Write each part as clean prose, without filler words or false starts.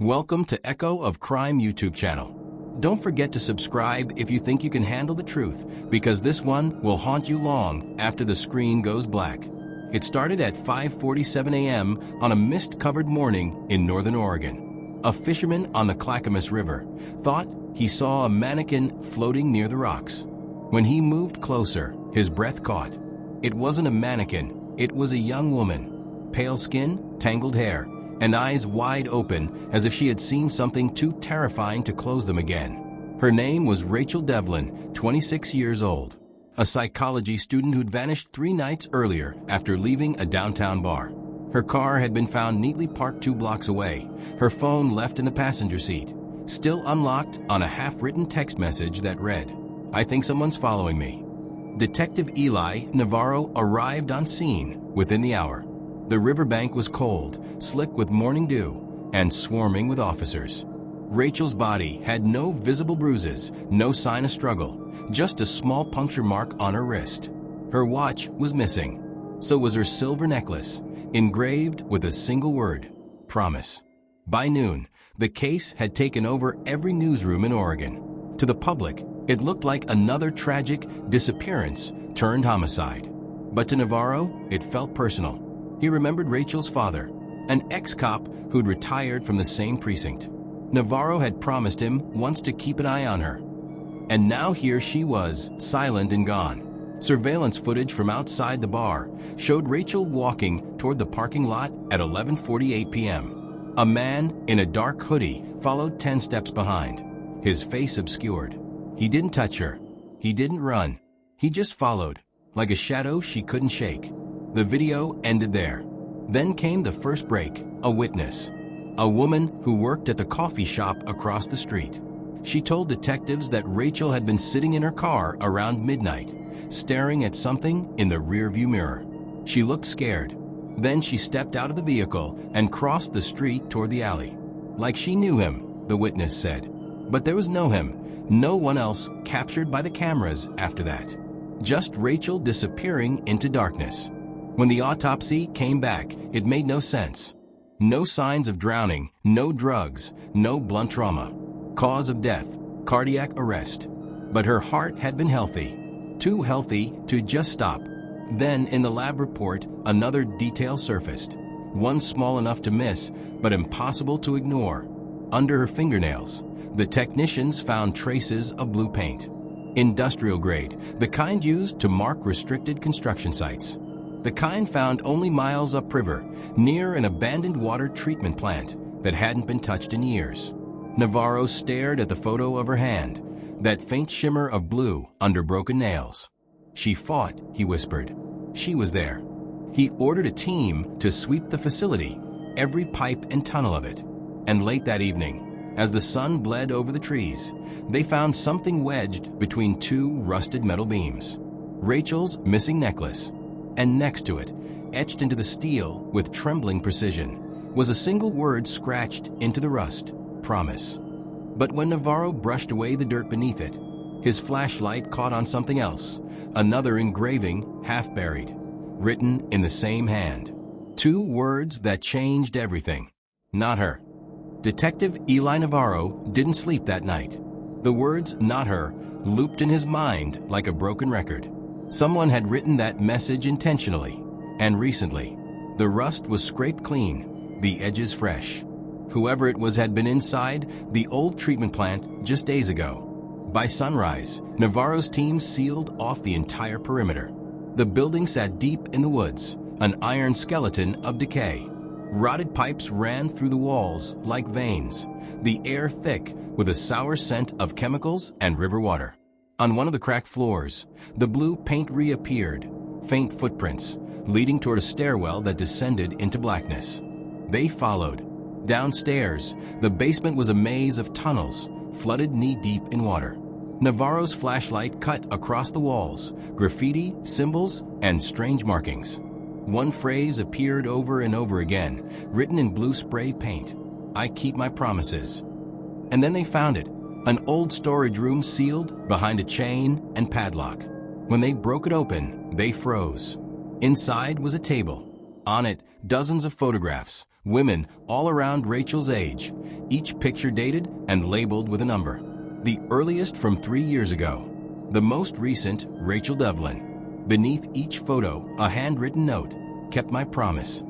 Welcome to Echo of Crime YouTube channel. Don't forget to subscribe if you think you can handle the truth, because this one will haunt you long after the screen goes black. It started at 5:47 a.m. on a mist-covered morning in northern Oregon. A fisherman on the Clackamas River thought he saw a mannequin floating near the rocks. When he moved closer, his breath caught. It wasn't a mannequin, it was a young woman. Pale skin, tangled hair, and eyes wide open as if she had seen something too terrifying to close them again. Her name was Rachel Devlin, 26 years old, a psychology student who'd vanished 3 nights earlier after leaving a downtown bar. Her car had been found neatly parked 2 blocks away, her phone left in the passenger seat, still unlocked on a half-written text message that read, "I think someone's following me." Detective Eli Navarro arrived on scene within the hour. The riverbank was cold, slick with morning dew, and swarming with officers. Rachel's body had no visible bruises, no sign of struggle, just a small puncture mark on her wrist. Her watch was missing. So was her silver necklace, engraved with a single word, promise. By noon, the case had taken over every newsroom in Oregon. To the public, it looked like another tragic disappearance turned homicide. But to Navarro, it felt personal. He remembered Rachel's father, an ex-cop who'd retired from the same precinct. Navarro had promised him once to keep an eye on her. And now here she was, silent and gone. Surveillance footage from outside the bar showed Rachel walking toward the parking lot at 11:48 p.m. A man in a dark hoodie followed 10 steps behind, his face obscured. He didn't touch her. He didn't run. He just followed, like a shadow she couldn't shake. The video ended there. Then came the first break, a witness. A woman who worked at the coffee shop across the street. She told detectives that Rachel had been sitting in her car around midnight, staring at something in the rearview mirror. She looked scared. Then she stepped out of the vehicle and crossed the street toward the alley. Like she knew him, the witness said. But there was no him, no one else captured by the cameras after that. Just Rachel disappearing into darkness. When the autopsy came back, it made no sense. No signs of drowning, no drugs, no blunt trauma. Cause of death, cardiac arrest. But her heart had been healthy. Too healthy to just stop. Then, in the lab report, another detail surfaced. One small enough to miss, but impossible to ignore. Under her fingernails, the technicians found traces of blue paint. Industrial grade, the kind used to mark restricted construction sites. The kind found only miles upriver, near an abandoned water treatment plant that hadn't been touched in years. Navarro stared at the photo of her hand, that faint shimmer of blue under broken nails. "She fought," he whispered. "She was there." He ordered a team to sweep the facility, every pipe and tunnel of it. And late that evening, as the sun bled over the trees, they found something wedged between 2 rusted metal beams. Rachel's missing necklace. And next to it, etched into the steel with trembling precision, was a single word scratched into the rust, promise. But when Navarro brushed away the dirt beneath it, his flashlight caught on something else, another engraving half buried, written in the same hand. 2 words that changed everything. Not her. Detective Eli Navarro didn't sleep that night. The words, "not her," looped in his mind like a broken record. Someone had written that message intentionally, and recently. The rust was scraped clean, the edges fresh. Whoever it was had been inside the old treatment plant just days ago. By sunrise, Navarro's team sealed off the entire perimeter. The building sat deep in the woods, an iron skeleton of decay. Rotted pipes ran through the walls like veins, the air thick with a sour scent of chemicals and river water. On one of the cracked floors, the blue paint reappeared, faint footprints, leading toward a stairwell that descended into blackness. They followed. Downstairs, the basement was a maze of tunnels, flooded knee-deep in water. Navarro's flashlight cut across the walls, graffiti, symbols, and strange markings. One phrase appeared over and over again, written in blue spray paint. "I keep my promises." And then they found it. An old storage room sealed behind a chain and padlock. When they broke it open, they froze. Inside was a table. On it, dozens of photographs, Women all around Rachel's age, each picture dated and labeled with a number. The earliest from 3 years ago. The most recent, Rachel Devlin. Beneath each photo, a handwritten note, "Kept my promise."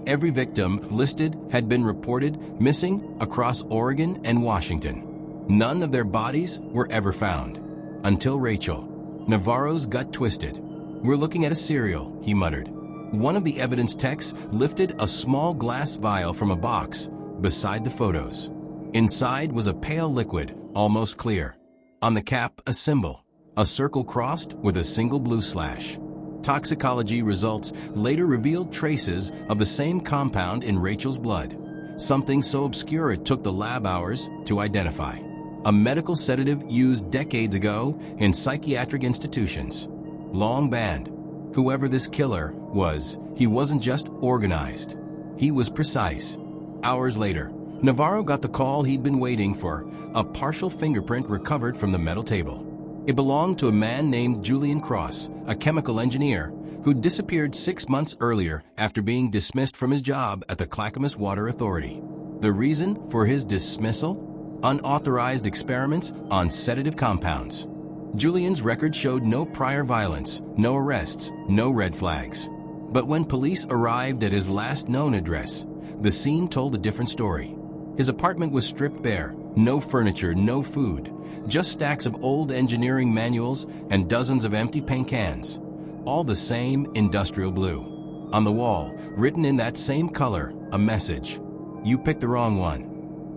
Every victim listed had been reported missing across Oregon and Washington. None of their bodies were ever found. Until Rachel. Navarro's gut twisted. "We're looking at a serial," he muttered. One of the evidence techs lifted a small glass vial from a box beside the photos. Inside was a pale liquid, almost clear. On the cap, a symbol, a circle crossed with a single blue slash. Toxicology results later revealed traces of the same compound in Rachel's blood, something so obscure it took the lab hours to identify. A medical sedative used decades ago in psychiatric institutions. Long banned. Whoever this killer was, he wasn't just organized. He was precise. Hours later, Navarro got the call he'd been waiting for, a partial fingerprint recovered from the metal table. It belonged to a man named Julian Cross, a chemical engineer, who disappeared 6 months earlier after being dismissed from his job at the Clackamas Water Authority. The reason for his dismissal? Unauthorized experiments on sedative compounds. Julian's record showed no prior violence, no arrests, no red flags. But when police arrived at his last known address, the scene told a different story. His apartment was stripped bare, no furniture, no food, just stacks of old engineering manuals and dozens of empty paint cans, all the same industrial blue. On the wall, written in that same color, a message. "You picked the wrong one."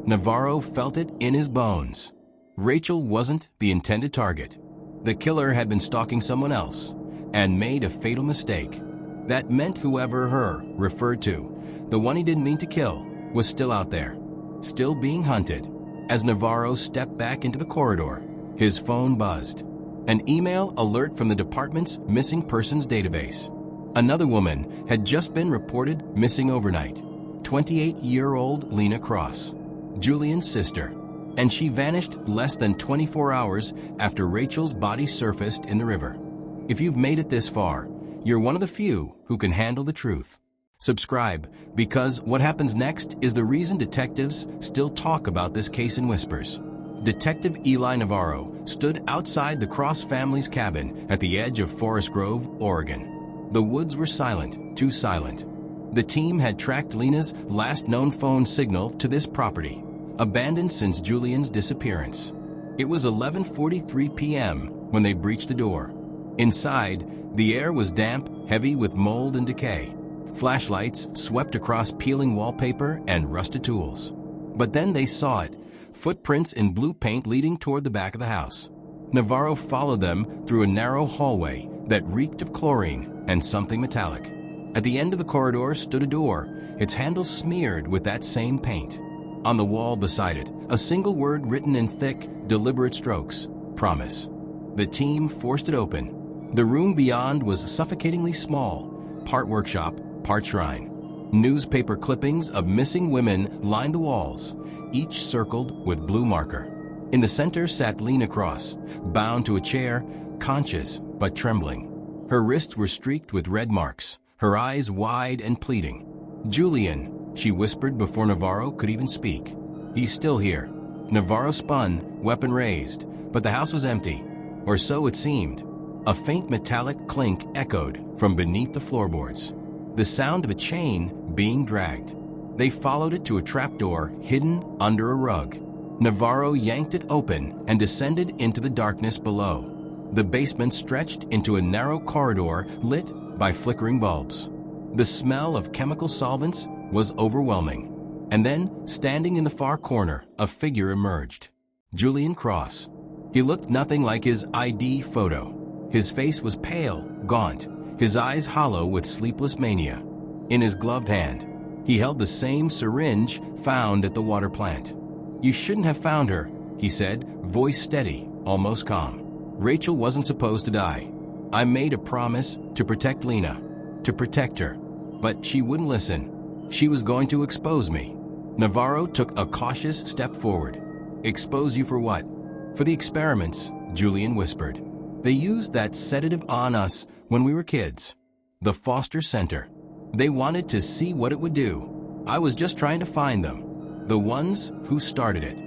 Navarro felt it in his bones. Rachel wasn't the intended target. The killer had been stalking someone else and made a fatal mistake. That meant whoever her referred to, the one he didn't mean to kill, was still out there, still being hunted. As Navarro stepped back into the corridor, his phone buzzed. An email alert from the department's missing persons database. Another woman had just been reported missing overnight. 28-year-old Lena Cross, Julian's sister. And she vanished less than 24 hours after Rachel's body surfaced in the river. If you've made it this far, you're one of the few who can handle the truth. Subscribe, because what happens next is the reason detectives still talk about this case in whispers. Detective Eli Navarro stood outside the Cross family's cabin at the edge of Forest Grove, Oregon. The woods were silent, too silent. The team had tracked Lena's last known phone signal to this property, abandoned since Julian's disappearance. It was 11:43 p.m. when they breached the door. Inside, the air was damp, heavy with mold and decay. Flashlights swept across peeling wallpaper and rusted tools. But then they saw it, footprints in blue paint leading toward the back of the house. Navarro followed them through a narrow hallway that reeked of chlorine and something metallic. At the end of the corridor stood a door, its handle smeared with that same paint. On the wall beside it, a single word written in thick, deliberate strokes, "Promise." The team forced it open. The room beyond was suffocatingly small, part workshop, part shrine. Newspaper clippings of missing women lined the walls, each circled with blue marker. In the center sat Lena Cross, bound to a chair, conscious but trembling. Her wrists were streaked with red marks, her eyes wide and pleading. "Julian," she whispered before Navarro could even speak. "He's still here." Navarro spun, weapon raised, but the house was empty, or so it seemed. A faint metallic clink echoed from beneath the floorboards, the sound of a chain being dragged. They followed it to a trapdoor hidden under a rug. Navarro yanked it open and descended into the darkness below. The basement stretched into a narrow corridor lit by flickering bulbs. The smell of chemical solvents was overwhelming. And then, standing in the far corner, a figure emerged. Julian Cross. He looked nothing like his ID photo. His face was pale, gaunt, his eyes hollow with sleepless mania. In his gloved hand, he held the same syringe found at the water plant. "You shouldn't have found her," he said, voice steady, almost calm. "Rachel wasn't supposed to die. I made a promise to protect Lena, to protect her. But she wouldn't listen. She was going to expose me." Navarro took a cautious step forward. "Expose you for what?" "For the experiments," Julian whispered. "They used that sedative on us when we were kids. The Foster Center. They wanted to see what it would do. I was just trying to find them. The ones who started it.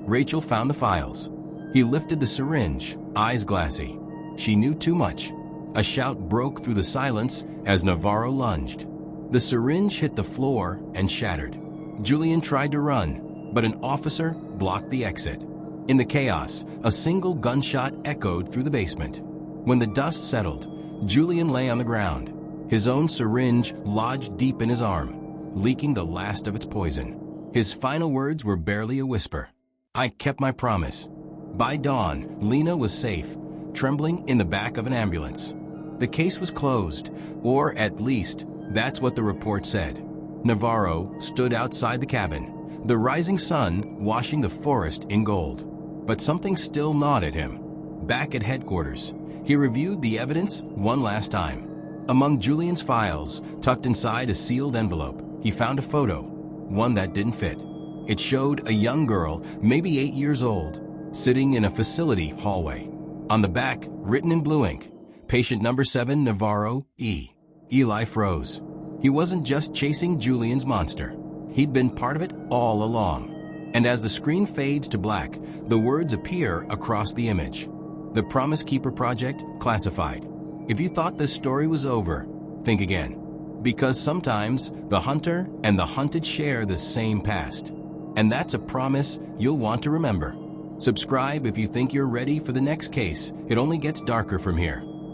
Rachel found the files. He lifted the syringe, eyes glassy. She knew too much. A shout broke through the silence as Navarro lunged. The syringe hit the floor and shattered. Julian tried to run, but an officer blocked the exit. In the chaos, a single gunshot echoed through the basement. When the dust settled, Julian lay on the ground, his own syringe lodged deep in his arm, leaking the last of its poison. His final words were barely a whisper. I kept my promise. By dawn, Lena was safe, trembling in the back of an ambulance. The case was closed, or at least, that's what the report said. Navarro stood outside the cabin, the rising sun washing the forest in gold. But something still gnawed at him. Back at headquarters, he reviewed the evidence one last time. Among Julian's files, tucked inside a sealed envelope, he found a photo, one that didn't fit. It showed a young girl, maybe 8 years old, sitting in a facility hallway. On the back, written in blue ink, patient number 7 Navarro, E. Eli froze. He wasn't just chasing Julian's monster. He'd been part of it all along. And as the screen fades to black, the words appear across the image. The Promise Keeper Project, classified. If you thought this story was over, think again. Because sometimes the hunter and the hunted share the same past. And that's a promise you'll want to remember. Subscribe if you think you're ready for the next case. It only gets darker from here.